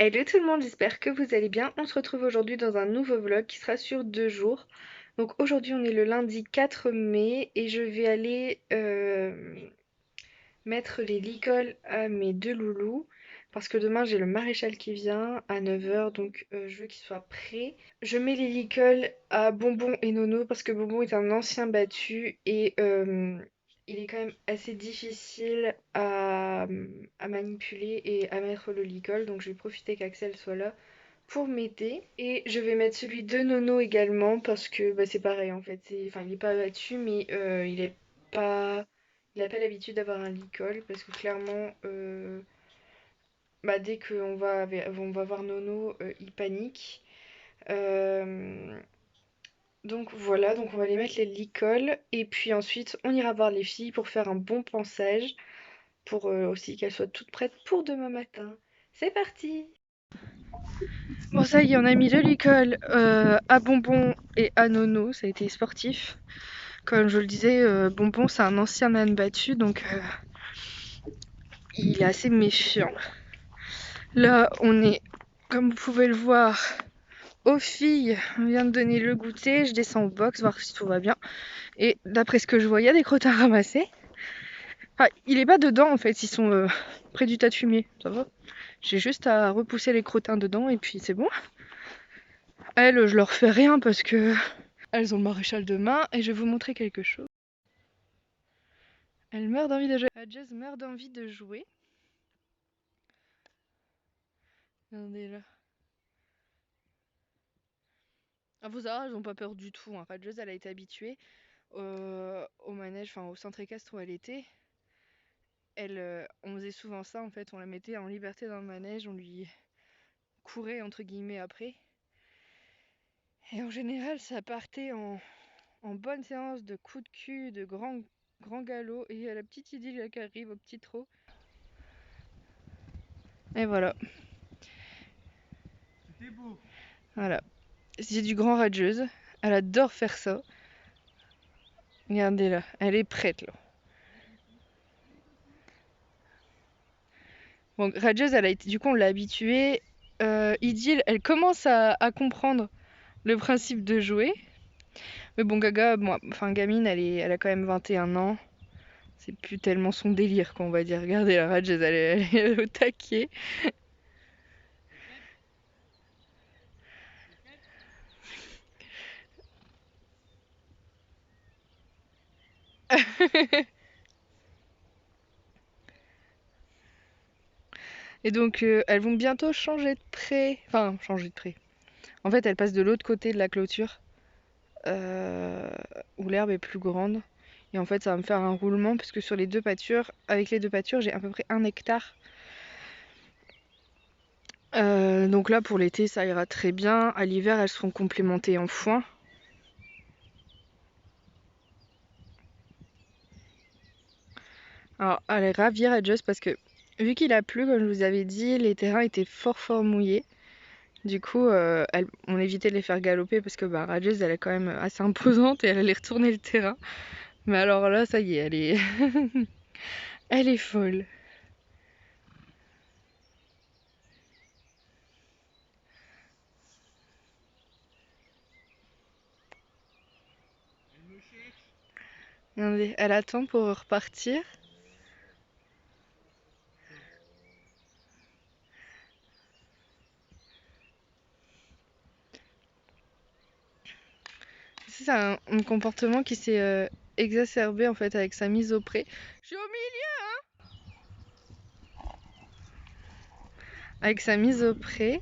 Hello tout le monde, j'espère que vous allez bien. On se retrouve aujourd'hui dans un nouveau vlog qui sera sur 2 jours. Donc aujourd'hui on est le lundi 4 mai et je vais aller mettre les licoles à mes deux loulous. Parce que demain j'ai le maréchal qui vient à 9 h, donc je veux qu'il soit prêt. Je mets les licoles à Bonbon et Nono parce que Bonbon est un ancien battu et il est quand même assez difficile à manipuler et à mettre le licol. Donc je vais profiter qu'Axel soit là pour m'aider. Et je vais mettre celui de Nono également parce que bah, c'est pareil en fait. Enfin, il est pas battu mais il est pas... Il n'a pas l'habitude d'avoir un licol parce que clairement, bah, dès on va voir Nono, il panique. Euh, donc voilà, donc on va les mettre les licoles et puis ensuite on ira voir les filles pour faire un bon pansage pour aussi qu'elles soient toutes prêtes pour demain matin. C'est parti! Bon ça y est, on a mis le licol à Bonbon et à Nono, ça a été sportif. Comme je le disais, Bonbon c'est un ancien âne battu donc il est assez méfiant. Là on est, comme vous pouvez le voir, aux filles, on vient de donner le goûter, je descends au box voir si tout va bien. Et d'après ce que je vois, il y a des crottins ramassés. Enfin, il est pas dedans en fait, ils sont près du tas de fumier, ça va. J'ai juste à repousser les crottins dedans et puis c'est bon. Elles, je leur fais rien parce que elles ont le maréchal demain et je vais vous montrer quelque chose. Elle meurt d'envie de jouer. Jazz meurt d'envie de jouer. Regardez là. Ah, vos elles ont pas peur du tout. Hein. Radjeuse, elle a été habituée au manège, enfin au centre équestre où elle était. On faisait souvent ça en fait, on la mettait en liberté dans le manège, on lui courait entre guillemets après. Et en général, ça partait en bonne séance de coups de cul, de grands galops. Et il y a la petite idylle qui arrive au petit trot. Et voilà. C'était beau. Voilà. C'est du grand rageuse. Elle adore faire ça. Regardez là, elle est prête là. Bon, rageuse, elle a été, du coup, on l'a habituée. Idylle, elle commence à comprendre le principe de jouer. Mais bon, Gaga, bon, enfin, gamine, elle a quand même 21 ans. C'est plus tellement son délire, quoi, on va dire. Regardez, la rageuse, elle est au taquet. Et donc, elles vont bientôt changer de pré. Enfin, changer de pré. En fait, elles passent de l'autre côté de la clôture, euh, où l'herbe est plus grande. Et en fait, ça va me faire un roulement, parce que sur les deux pâtures, avec les deux pâtures, j'ai à peu près 1 hectare. Donc là, pour l'été, ça ira très bien. À l'hiver, elles seront complémentées en foin. Alors, elle est ravie, Just, parce que vu qu'il a plu, comme je vous avais dit, les terrains étaient fort mouillés. Du coup, on évitait de les faire galoper parce que bah, Rajeuse, elle est quand même assez imposante et elle allait retourner le terrain. Mais alors là, ça y est, elle est, elle est folle. Elle me cherche. Regardez, elle attend pour repartir. C'est un comportement qui s'est exacerbé en fait avec sa mise au pré. Je suis au milieu, avec sa mise au pré.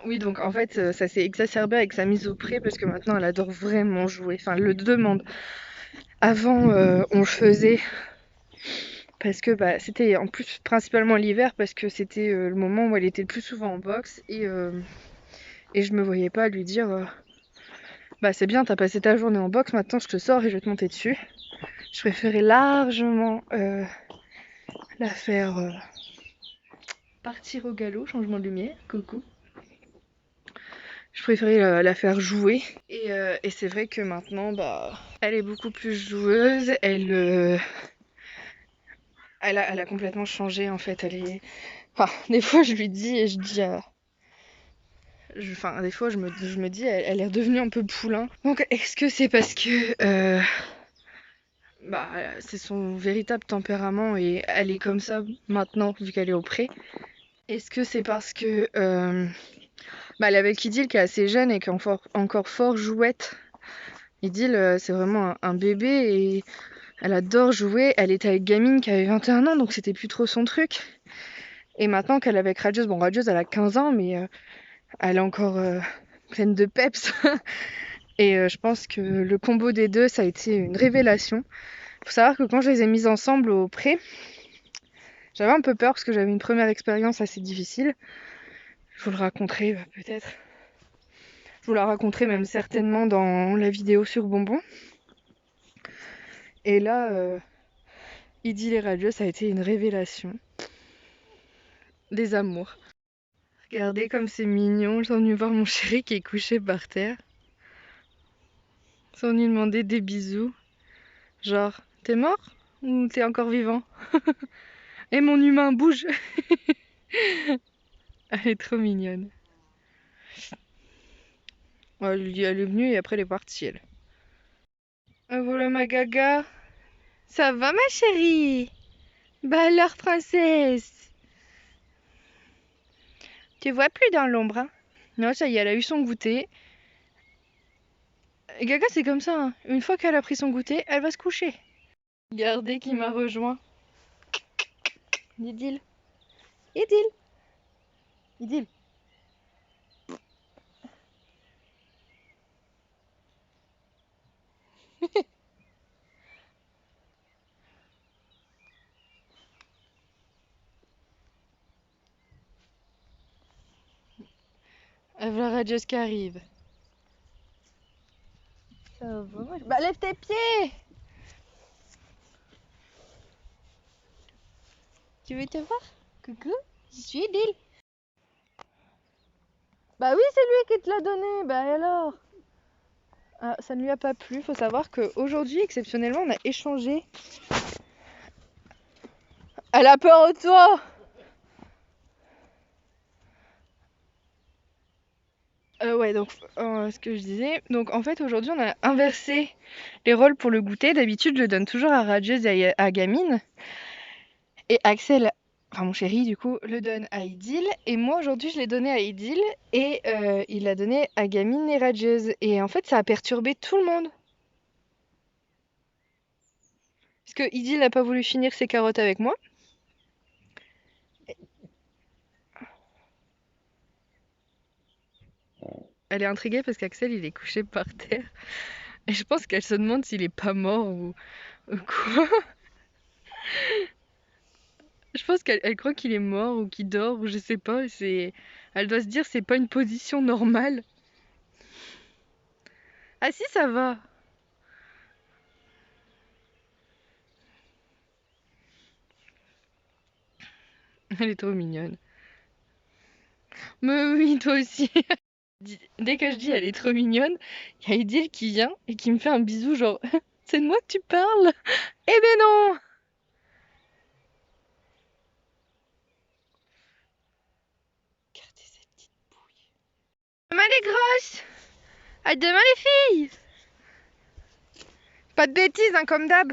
Oui, donc en fait, ça s'est exacerbé avec sa mise au pré parce que maintenant elle adore vraiment jouer. Enfin, elle le demande. Avant, on le faisait parce que bah, c'était en plus principalement l'hiver parce que c'était le moment où elle était le plus souvent en boxe et je me voyais pas lui dire bah c'est bien, t'as passé ta journée en boxe, maintenant je te sors et je vais te monter dessus. Je préférais largement la faire partir au galop, changement de lumière, coucou. Je préférais la faire jouer. Et c'est vrai que maintenant, bah, elle est beaucoup plus joueuse. Elle a complètement changé en fait. Enfin, des fois je lui dis et je dis... Enfin, des fois je me dis, elle est redevenue un peu poulain. Donc est-ce que c'est parce que... bah, c'est son véritable tempérament et elle est comme ça maintenant vu qu'elle est au pré. Est-ce que c'est parce que bah, elle est avec Idil qui est assez jeune et qui est encore fort jouette. Idil, c'est vraiment un bébé et elle adore jouer. Elle était avec Gamine qui avait 21 ans, donc c'était plus trop son truc. Et maintenant qu'elle est avec Radieuse, bon Radieuse elle a 15 ans, mais elle est encore pleine de peps. Et je pense que le combo des deux, ça a été une révélation. Faut savoir que quand je les ai mises ensemble au pré, j'avais un peu peur parce que j'avais une première expérience assez difficile. Je vous le raconterai peut-être. Je vous la raconterai même certainement dans la vidéo sur Bonbon. Et là, Idil et Radieux, ça a été une révélation. Des amours. Regardez comme c'est mignon. J'ai venu voir mon chéri qui est couché par terre. Sans lui demander des bisous. Genre, t'es mort ou t'es encore vivant? Et mon humain bouge. Elle est trop mignonne. Elle est venue et après elle est partie, elle. Ah, voilà ma gaga. Ça va ma chérie? Bah alors princesse. Tu vois plus dans l'ombre, hein? Non, ça y est, elle a eu son goûter. Et Gaga c'est comme ça, hein. Une fois qu'elle a pris son goûter, elle va se coucher. Regardez qui m'a rejoint. Idil. Idil. Idil. Voilà Radios qui arrive. Ça va. Bah lève tes pieds. Tu veux te voir? Coucou, je suis Idil. Bah oui, c'est lui qui te l'a donné. Bah alors? Ah, ça ne lui a pas plu. Faut savoir qu'aujourd'hui, exceptionnellement, on a échangé. Elle a peur de toi. Ouais, donc ce que je disais, donc en fait aujourd'hui on a inversé les rôles pour le goûter. D'habitude je le donne toujours à Radjeuse et à Gamine. Et Axel, enfin mon chéri du coup, le donne à Idil. Et moi aujourd'hui je l'ai donné à Idil et il l'a donné à Gamine et Radjeuse. Et en fait ça a perturbé tout le monde. Parce que Idil n'a pas voulu finir ses carottes avec moi. Elle est intriguée parce qu'Axel il est couché par terre. Et je pense qu'elle se demande s'il est pas mort ou quoi. Je pense qu'elle croit qu'il est mort ou qu'il dort ou je sais pas. Elle doit se dire c'est pas une position normale. Ah si ça va. Elle est trop mignonne. Mais oui toi aussi. Dès que je dis elle est trop mignonne, il y a Idil qui vient et qui me fait un bisou genre c'est de moi que tu parles? Eh ben non. Regardez cette petite bouille. Demain les grosses. À demain les filles. Pas de bêtises hein comme d'hab.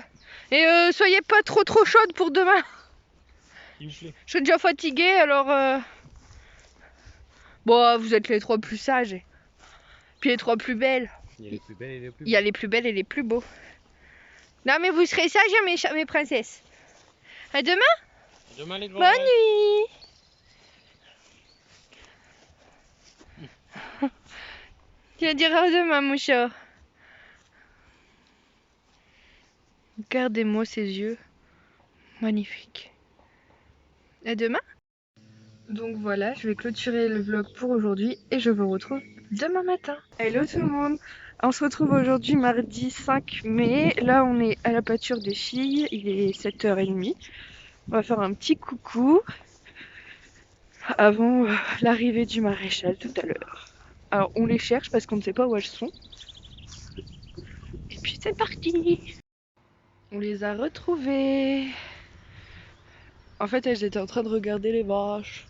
Et soyez pas trop chaudes pour demain. S'il vous plaît. Je suis déjà fatiguée alors bon vous êtes les trois plus sages. Puis les trois plus belles. Il y a les plus belles et les plus Il y a les plus belles et les plus beaux. Non mais vous serez sages mes princesses. À demain. Demain les Bonne nuit. Tu vas dire à demain mon chat. Regardez-moi ces yeux. Magnifiques. À demain. Donc voilà, je vais clôturer le vlog pour aujourd'hui et je vous retrouve demain matin. Hello tout le monde. On se retrouve aujourd'hui mardi 5 mai. Là on est à la pâture des filles, il est 7h30. On va faire un petit coucou avant l'arrivée du maréchal tout à l'heure. Alors on les cherche parce qu'on ne sait pas où elles sont. Et puis c'est parti. On les a retrouvées. En fait, elles étaient en train de regarder les vaches.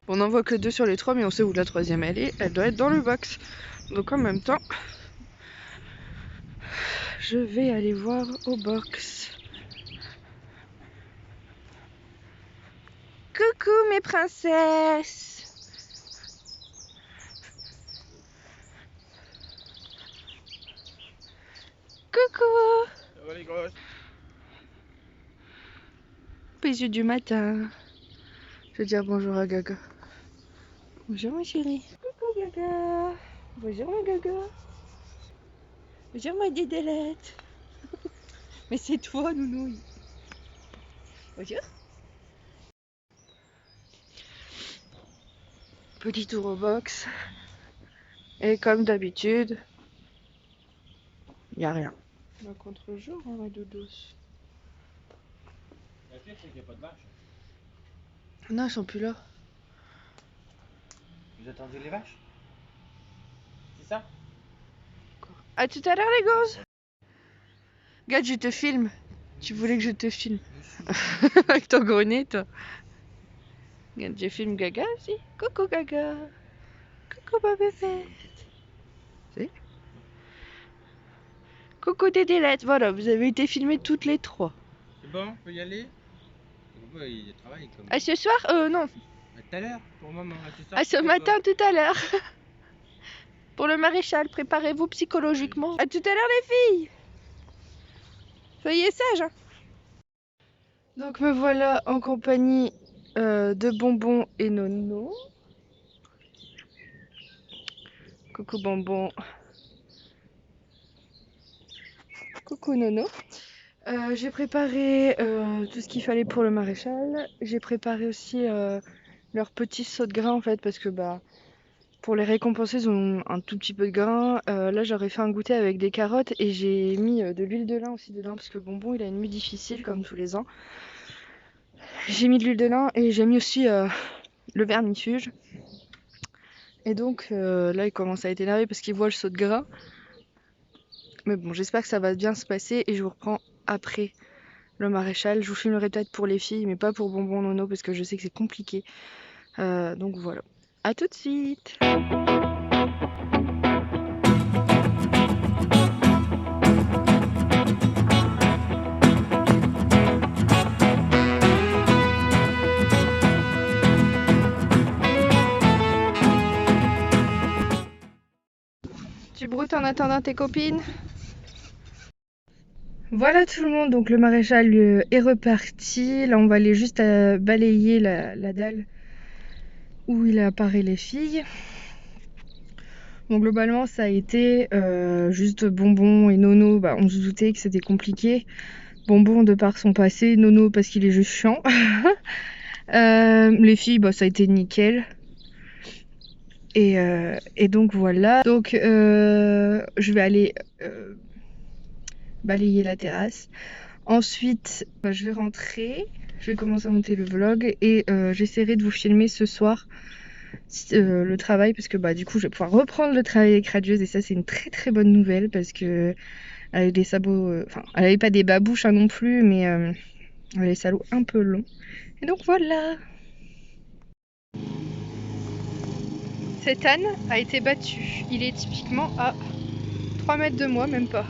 On n'en voit que 2 sur les 3, mais on sait où la troisième elle est. Elle doit être dans le box. Donc en même temps, je vais aller voir au box. Coucou mes princesses! Coucou! Ça va les grosses? Bisous du matin. Je vais dire bonjour à Gaga. Bonjour ma chérie. Coucou Gaga. Bonjour ma Gaga. Bonjour ma dédélette. Mais c'est toi Nounou. Bonjour. Petit tour au box. Et comme d'habitude, il n'y a rien. On va contre-jour, on va dodos. La pire, c'est qu'il n'y a pas de vache. Non, elles sont plus là. Vous attendez les vaches? C'est ça? À tout à l'heure les gosses. Regarde, je te filme. Tu voulais que je te filme. Avec ton gros nez, toi. Regarde, je filme Gaga aussi. Coucou Gaga. Coucou ma bébé. C'est coucou Dédélette. Voilà, vous avez été filmées toutes les 3. C'est bon, on peut y aller? Papa, il travaille comme. À ce soir non. À tout à l'heure, pour maman. À ce soir, À ce pour matin, papa. tout à l'heure. Pour le maréchal, préparez-vous psychologiquement. À tout à l'heure les filles. Soyez sages. Hein. Donc me voilà en compagnie de Bonbon et Nono. Coucou Bonbon. Coucou Nono. J'ai préparé tout ce qu'il fallait pour le maréchal. J'ai préparé aussi leur petit saut de grain en fait parce que bah pour les récompenser ils ont un tout petit peu de grain. Là j'aurais fait un goûter avec des carottes et j'ai mis de l'huile de lin aussi dedans parce que Bonbon il a une mue difficile comme tous les ans. J'ai mis de l'huile de lin et j'ai mis aussi le vermifuge. Et donc là il commence à être énervé parce qu'il voit le saut de grain. Mais bon j'espère que ça va bien se passer et je vous reprends après le maréchal. Je vous filmerai peut-être pour les filles mais pas pour Bonbon Nono parce que je sais que c'est compliqué. Donc voilà. À tout de suite. Tu broutes en attendant tes copines? Voilà tout le monde, donc le maréchal est reparti. Là on va aller juste balayer la dalle où il a apparu les filles. Bon globalement ça a été juste Bonbon et Nono, bah, on se doutait que c'était compliqué. Bonbon de par son passé, Nono parce qu'il est juste chiant. Les filles bah, ça a été nickel. Et donc voilà. Donc je vais aller balayer la terrasse. Ensuite, je vais rentrer. Je vais commencer à monter le vlog et j'essaierai de vous filmer ce soir le travail parce que bah du coup je vais pouvoir reprendre le travail avec Radieuse et ça c'est une très très bonne nouvelle parce que elle avait des sabots, enfin elle avait pas des babouches hein, non plus mais elle avait des salauds un peu longs. Et donc voilà. Cet âne a été battu. Il est typiquement à 3 mètres de moi, même pas.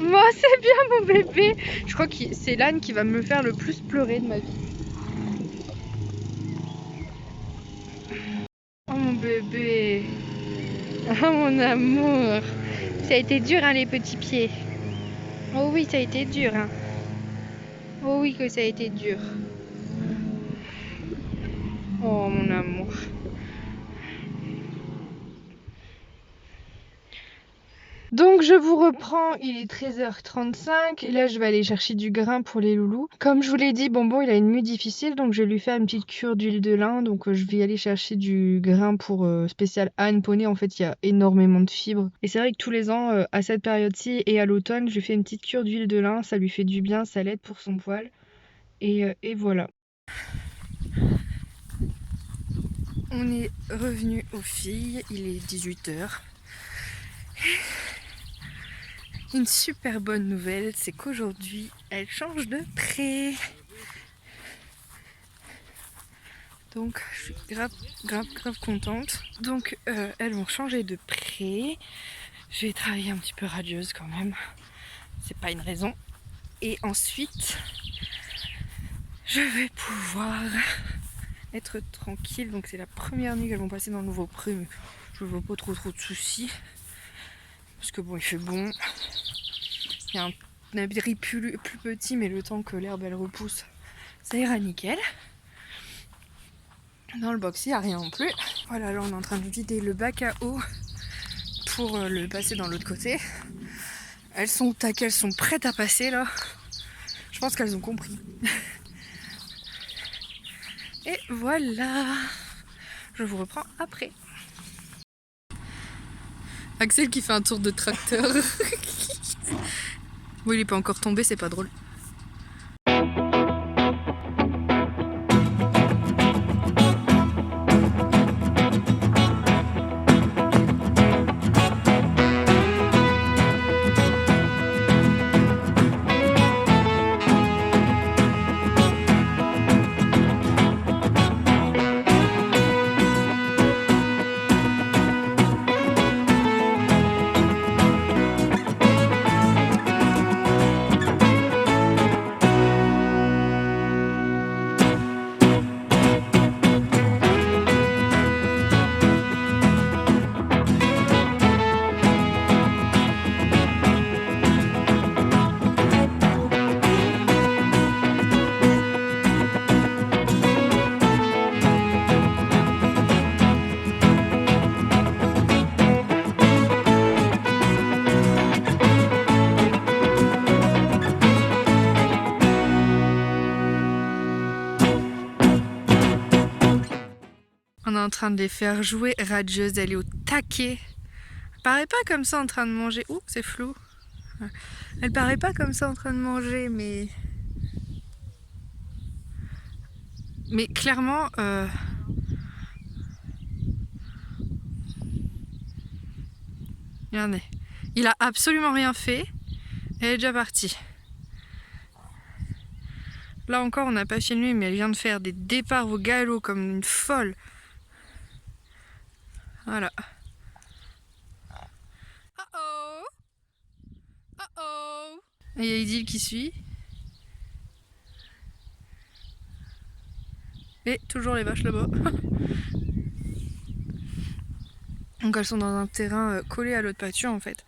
Moi c'est bien mon bébé. Je crois que c'est l'âne qui va me faire le plus pleurer de ma vie. Oh mon bébé. Oh mon amour. Ça a été dur hein les petits pieds. Oh oui ça a été dur hein. Oh oui que ça a été dur. Oh mon amour. Donc je vous reprends, il est 13h35 et là je vais aller chercher du grain pour les loulous. Comme je vous l'ai dit, Bonbon il a une nuit difficile donc je vais lui faire une petite cure d'huile de lin. Donc je vais aller chercher du grain pour spécial âne poney. En fait il y a énormément de fibres. Et c'est vrai que tous les ans à cette période-ci et à l'automne je lui fais une petite cure d'huile de lin. Ça lui fait du bien, ça l'aide pour son poil. Et voilà. On est revenu aux filles, il est 18h. Une super bonne nouvelle, c'est qu'aujourd'hui, elles changent de pré. Donc, je suis grave contente. Donc, elles vont changer de pré. Je vais travailler un petit peu radieuse quand même. C'est pas une raison. Et ensuite, je vais pouvoir être tranquille. Donc, c'est la première nuit qu'elles vont passer dans le nouveau pré. Mais je vois pas trop de soucis. Parce que bon, il fait bon. Il y a un abri plus petit, mais le temps que l'herbe elle repousse, ça ira nickel. Dans le box, il n'y a rien non plus. Voilà, là on est en train de vider le bac à eau pour le passer dans l'autre côté. Elles sont au taquet, elles sont prêtes à passer là. Je pense qu'elles ont compris. Et voilà. Je vous reprends après. Axel qui fait un tour de tracteur. Bon, il est pas encore tombé, c'est pas drôle. On est en train de les faire jouer radieuse, elle est au taquet. Elle paraît pas comme ça en train de manger. Ouh, c'est flou. Elle paraît pas comme ça en train de manger, mais clairement, regardez, il a absolument rien fait. Elle est déjà partie. Là encore, on n'a pas filmé, mais elle vient de faire des départs au galop comme une folle. Voilà. Oh oh, oh oh. Et il y a Idil qui suit. Et toujours les vaches là-bas. Donc elles sont dans un terrain collé à l'autre pâture en fait.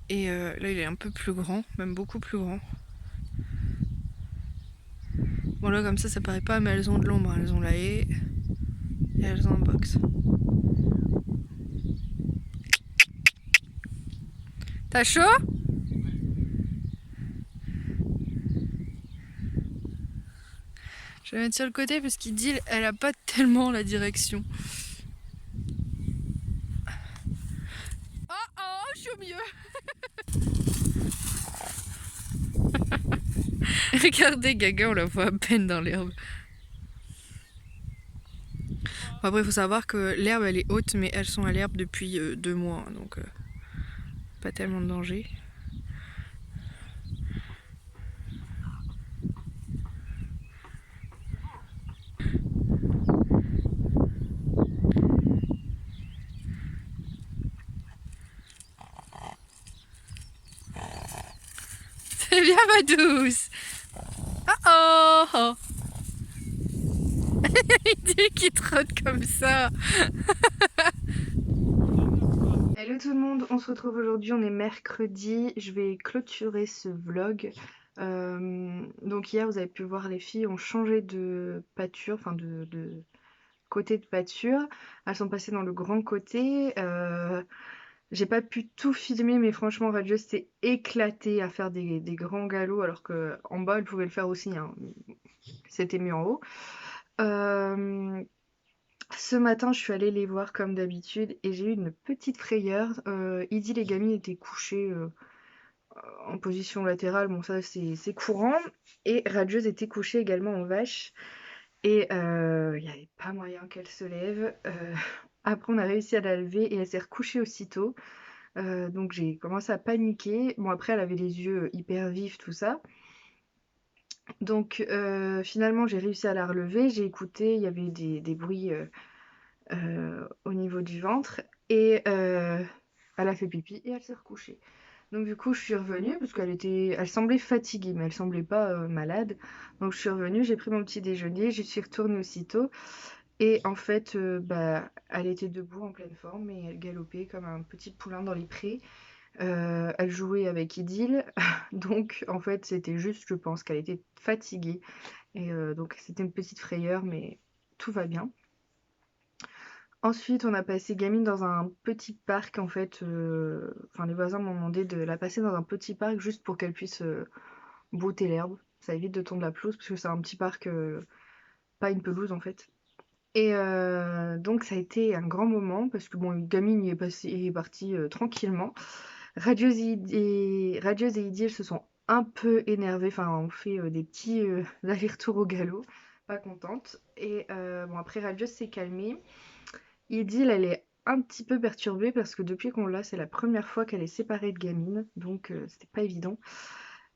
Et là il est un peu plus grand, même beaucoup plus grand. Bon là comme ça paraît pas, mais elles ont de l'ombre, elles ont la haie et elles ont un box. T'as chaud? Je vais mettre sur le côté parce qu'il dit elle a pas tellement la direction. Oh oh, je suis au milieu. Regardez Gaga, on la voit à peine dans l'herbe. Bon, après il faut savoir que l'herbe elle est haute, mais elles sont à l'herbe depuis 2 mois, donc pas tellement de danger. C'est bien ma douce. Oh oh. Il dit qu'il trotte comme ça. Hello tout le monde, on se retrouve aujourd'hui, on est mercredi. Je vais clôturer ce vlog. Donc hier vous avez pu voir, les filles ont changé de pâture, enfin de côté de pâture. Elles sont passées dans le grand côté. J'ai pas pu tout filmer, mais franchement, Radieuse s'est éclatée à faire des grands galops, alors que en bas, elle pouvait le faire aussi, hein. C'était mieux en haut. Euh, Ce matin, je suis allée les voir comme d'habitude et j'ai eu une petite frayeur. Idy, les gamines étaient couchées en position latérale, bon ça c'est courant. Et Radieuse était couchée également en vache. Et il n'y avait pas moyen qu'elle se lève. Après, on a réussi à la lever et elle s'est recouchée aussitôt. Donc j'ai commencé à paniquer. Bon, après, elle avait les yeux hyper vifs, tout ça. Donc finalement, j'ai réussi à la relever. J'ai écouté, il y avait des bruits au niveau du ventre. Et elle a fait pipi et elle s'est recouchée. Donc du coup, je suis revenue parce elle semblait fatiguée, mais elle semblait pas malade. Donc je suis revenue, j'ai pris mon petit déjeuner, j'y suis retournée aussitôt. Et en fait, bah, elle était debout en pleine forme et elle galopait comme un petit poulain dans les prés. Elle jouait avec Idylle, donc en fait, c'était juste, je pense, qu'elle était fatiguée. Et donc c'était une petite frayeur, mais tout va bien. Ensuite, on a passé Gamine dans un petit parc, en fait. Enfin, les voisins m'ont demandé de la passer dans un petit parc juste pour qu'elle puisse brouter l'herbe. Ça évite de tondre la pelouse, parce que c'est un petit parc, pas une pelouse, en fait. Et donc, ça a été un grand moment, parce que bon, Gamine est partie tranquillement. Radieuse et Idylle se sont un peu énervées, enfin, on fait des petits allers-retours au galop, pas contente. Et bon, après, Radieuse s'est calmée. Idylle, elle est un petit peu perturbée parce que depuis qu'on l'a, c'est la première fois qu'elle est séparée de Gamine, donc c'était pas évident.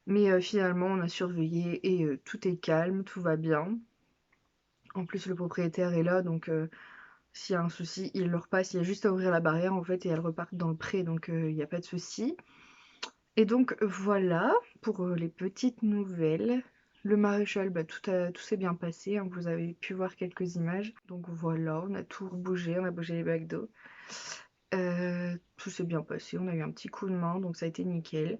Mais finalement, on a surveillé et tout est calme, tout va bien. En plus, le propriétaire est là, donc s'il y a un souci, il leur passe. Il y a juste à ouvrir la barrière en fait et elles repartent dans le pré, donc il n'y a pas de souci. Et donc voilà pour les petites nouvelles. Le maréchal, bah, tout s'est bien passé, hein, vous avez pu voir quelques images. Donc voilà, on a tout bougé, on a bougé les bacs d'eau. Tout s'est bien passé, on a eu un petit coup de main, donc ça a été nickel.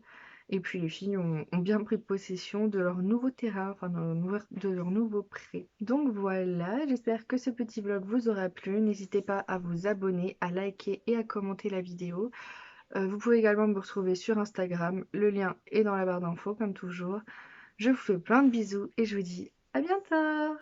Et puis les filles ont bien pris possession de leur nouveau terrain, enfin de leur nouveau pré. Donc voilà, j'espère que ce petit vlog vous aura plu. N'hésitez pas à vous abonner, à liker et à commenter la vidéo. Vous pouvez également me retrouver sur Instagram, le lien est dans la barre d'infos comme toujours. Je vous fais plein de bisous et je vous dis à bientôt!